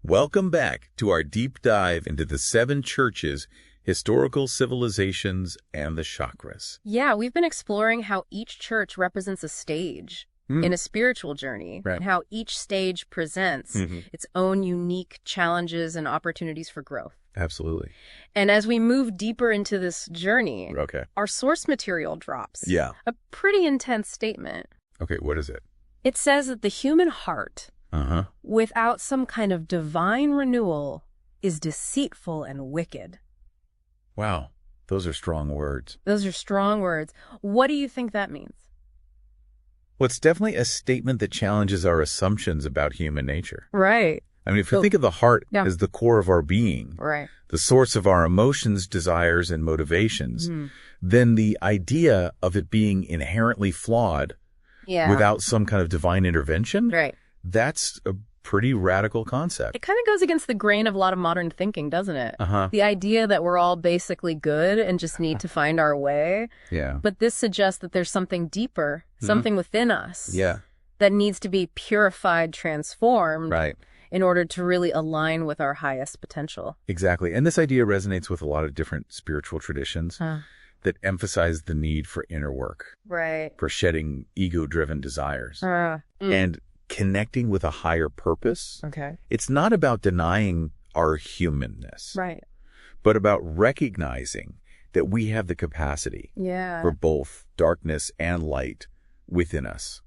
Welcome back to our deep dive into the 7 churches, historical civilizations, and the chakras. Yeah, we've been exploring how each church represents a stage in a spiritual journey, and how each stage presents its own unique challenges and opportunities for growth. Absolutely. And as we move deeper into this journey, Okay. our source material drops Yeah. a pretty intense statement. Okay, what is it? It says that the human heart, without some kind of divine renewal, is deceitful and wicked. Wow, those are strong words. Those are strong words. What do you think that means? Well, it's definitely a statement that challenges our assumptions about human nature. Right. I mean, if you think of the heart as the core of our being, Right. the source of our emotions, desires, and motivations, then the idea of it being inherently flawed without some kind of divine intervention, Right. that's a pretty radical concept. It kind of goes against the grain of a lot of modern thinking, doesn't it? The idea that we're all basically good and just need to find our way. Yeah. But this suggests that there's something deeper, something within us Yeah. that needs to be purified, transformed Right. in order to really align with our highest potential. Exactly. And this idea resonates with a lot of different spiritual traditions that emphasize the need for inner work, Right. for shedding ego-driven desires, and connecting with a higher purpose. Okay. It's not about denying our humanness, Right. but about recognizing that we have the capacity Yeah. for both darkness and light within us.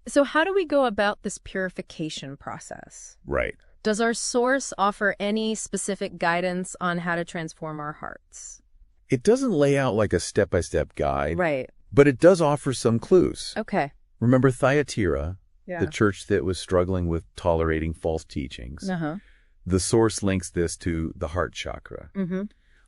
So how do we go about this purification process? Right. Does our source offer any specific guidance on how to transform our hearts? It doesn't lay out like a step-by-step guide, Right. but it does offer some clues. Okay. Remember Thyatira, Yeah. the church that was struggling with tolerating false teachings? The source links this to the heart chakra,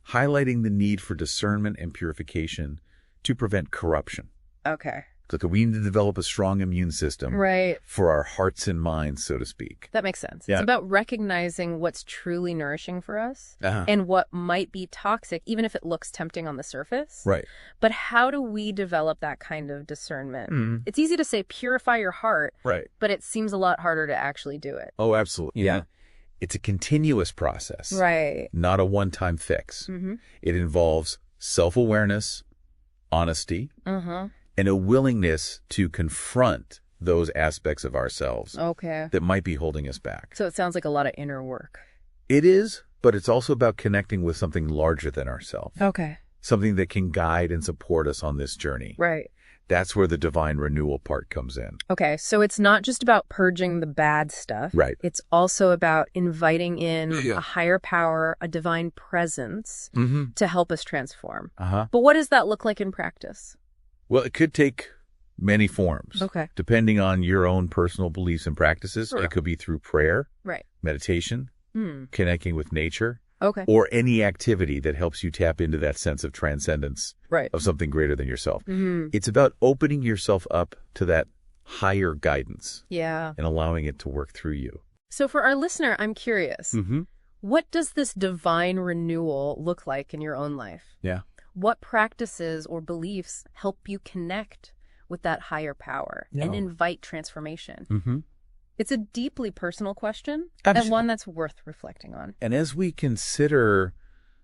highlighting the need for discernment and purification to prevent corruption. Okay. So we need to develop a strong immune system Right. for our hearts and minds, so to speak. That makes sense. Yeah. It's about recognizing what's truly nourishing for us Uh-huh. and what might be toxic, even if it looks tempting on the surface. Right. But how do we develop that kind of discernment? It's easy to say purify your heart, Right. but it seems a lot harder to actually do it. Oh, absolutely. Yeah. It's a continuous process, Right. not a one-time fix. It involves self-awareness, honesty, and a willingness to confront those aspects of ourselves Okay. that might be holding us back. So it sounds like a lot of inner work. It is, but it's also about connecting with something larger than ourselves, Okay. something that can guide and support us on this journey. Right. That's where the divine renewal part comes in. Okay, so it's not just about purging the bad stuff. Right. It's also about inviting in a higher power, a divine presence to help us transform. But what does that look like in practice? Well, it could take many forms. Okay. Depending on your own personal beliefs and practices. Sure. It could be through prayer, Right. meditation, connecting with nature, Okay. or any activity that helps you tap into that sense of transcendence, Right. of something greater than yourself. It's about opening yourself up to that higher guidance Yeah. and allowing it to work through you. So for our listener, I'm curious. What does this divine renewal look like in your own life? Yeah. What practices or beliefs help you connect with that higher power and invite transformation? It's a deeply personal question and one that's worth reflecting on. And as we consider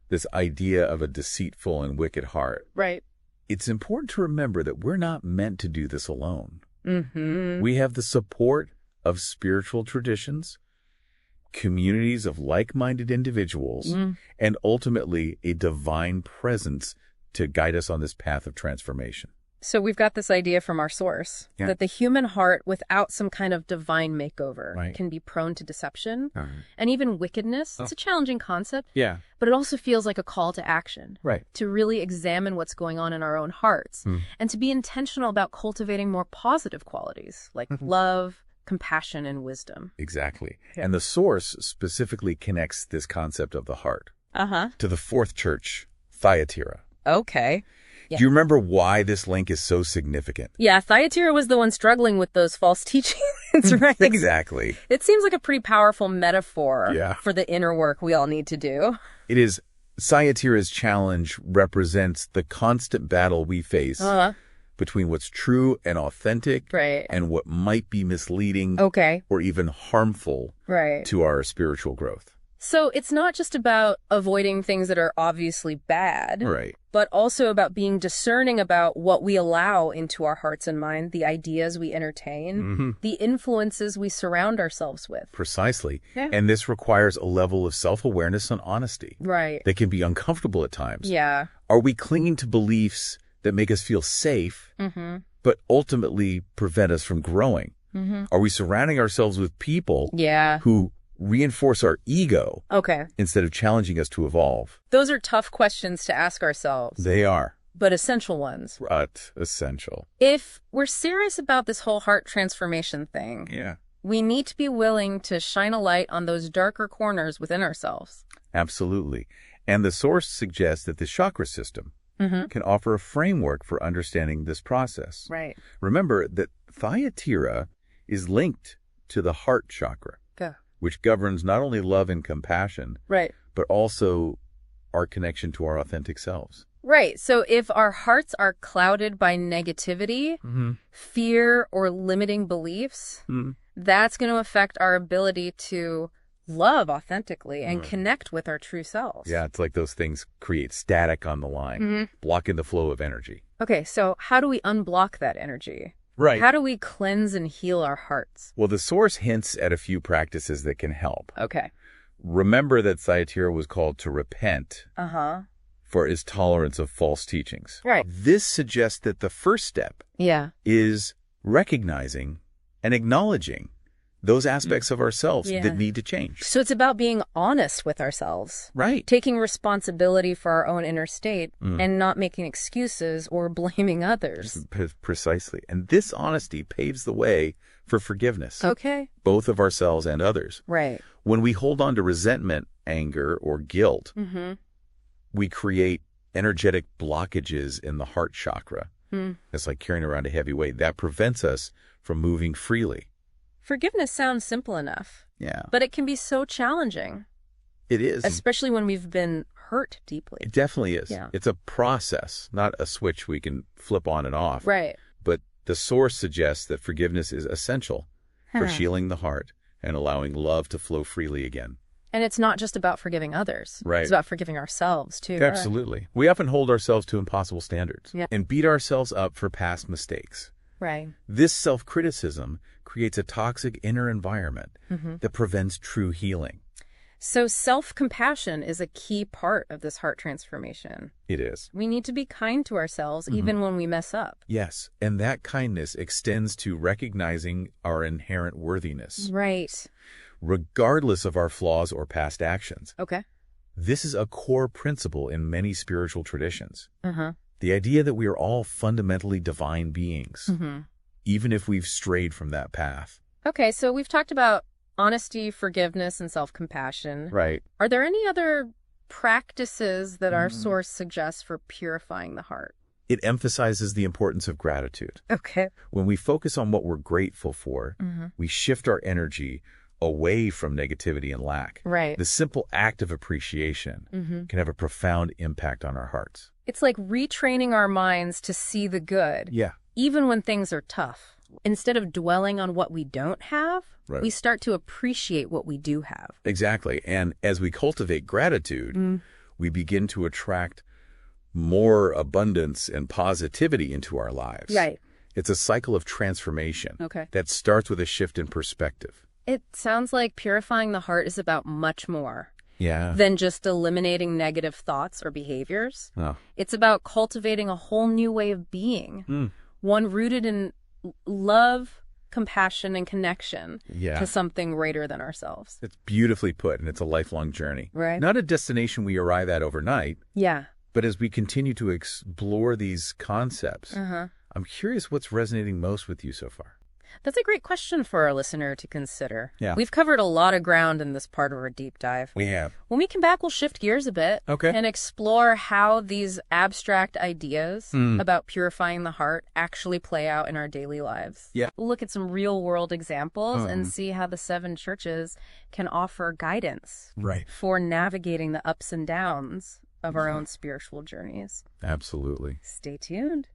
this idea of a deceitful and wicked heart, Right. it's important to remember that we're not meant to do this alone. We have the support of spiritual traditions, communities of like-minded individuals, and ultimately a divine presence to guide us on this path of transformation. So we've got this idea from our source that the human heart without some kind of divine makeover can be prone to deception and even wickedness. It's a challenging concept, but it also feels like a call to action, to really examine what's going on in our own hearts and to be intentional about cultivating more positive qualities like love, compassion, and wisdom. Exactly. And the source specifically connects this concept of the heart to the 4th church, Thyatira. Okay. Do you remember why this link is so significant? Yeah, Thyatira was the one struggling with those false teachings, right? Exactly. It seems like a pretty powerful metaphor for the inner work we all need to do. It is. Thyatira's challenge represents the constant battle we face between what's true and authentic right. and what might be misleading or even harmful to our spiritual growth. So it's not just about avoiding things that are obviously bad, right, but also about being discerning about what we allow into our hearts and mind, the ideas we entertain, the influences we surround ourselves with. Precisely. Yeah. And this requires a level of self-awareness and honesty. Right. That can be uncomfortable at times. Yeah. Are we clinging to beliefs that make us feel safe, but ultimately prevent us from growing? Are we surrounding ourselves with people who reinforce our ego instead of challenging us to evolve? Those are tough questions to ask ourselves. They are. But essential ones. But essential. If we're serious about this whole heart transformation thing, we need to be willing to shine a light on those darker corners within ourselves. Absolutely. And the source suggests that the chakra system can offer a framework for understanding this process. Right. Remember that Thyatira is linked to the heart chakra, which governs not only love and compassion, but also our connection to our authentic selves. Right. So if our hearts are clouded by negativity, fear, or limiting beliefs, that's going to affect our ability to love authentically and connect with our true selves. Yeah, it's like those things create static on the line, blocking the flow of energy. Okay, so how do we unblock that energy? Right. How do we cleanse and heal our hearts? Well, the source hints at a few practices that can help. Okay. Remember that Thyatira was called to repent for his tolerance of false teachings. Right. This suggests that the first step is recognizing and acknowledging those aspects of ourselves that need to change. So it's about being honest with ourselves. Right. Taking responsibility for our own inner state and not making excuses or blaming others. Precisely. And this honesty paves the way for forgiveness. Okay. Both of ourselves and others. Right. When we hold on to resentment, anger, or guilt, we create energetic blockages in the heart chakra. It's like carrying around a heavy weight. That prevents us from moving freely. Forgiveness sounds simple enough. Yeah. But it can be so challenging. It is. Especially when we've been hurt deeply. It definitely is. Yeah. It's a process, not a switch we can flip on and off. Right. But the source suggests that forgiveness is essential for healing the heart and allowing love to flow freely again. And it's not just about forgiving others. Right. It's about forgiving ourselves, too. Absolutely. Right. We often hold ourselves to impossible standards and beat ourselves up for past mistakes. Right. This self-criticism creates a toxic inner environment that prevents true healing. So self-compassion is a key part of this heart transformation. It is. We need to be kind to ourselves even when we mess up. Yes, and that kindness extends to recognizing our inherent worthiness. Right. Regardless of our flaws or past actions. Okay. This is a core principle in many spiritual traditions. The idea that we are all fundamentally divine beings, even if we've strayed from that path. Okay, so we've talked about honesty, forgiveness, and self-compassion. Right. Are there any other practices that our source suggests for purifying the heart? It emphasizes the importance of gratitude. Okay. When we focus on what we're grateful for, we shift our energy away from negativity and lack. Right. The simple act of appreciation can have a profound impact on our hearts. It's like retraining our minds to see the good. Yeah. Even when things are tough. Instead of dwelling on what we don't have, we start to appreciate what we do have. Exactly. And as we cultivate gratitude, we begin to attract more abundance and positivity into our lives. Right. It's a cycle of transformation that starts with a shift in perspective. It sounds like purifying the heart is about much more than just eliminating negative thoughts or behaviors. It's about cultivating a whole new way of being, one rooted in love, compassion, and connection to something greater than ourselves. It's beautifully put, and it's a lifelong journey. Right. Not a destination we arrive at overnight. Yeah. But as we continue to explore these concepts, I'm curious what's resonating most with you so far. That's a great question for our listener to consider. Yeah. We've covered a lot of ground in this part of our deep dive. We have. When we come back, we'll shift gears a bit and explore how these abstract ideas about purifying the heart actually play out in our daily lives. Yeah. We'll look at some real-world examples and see how the 7 churches can offer guidance for navigating the ups and downs of our own spiritual journeys. Absolutely. Stay tuned.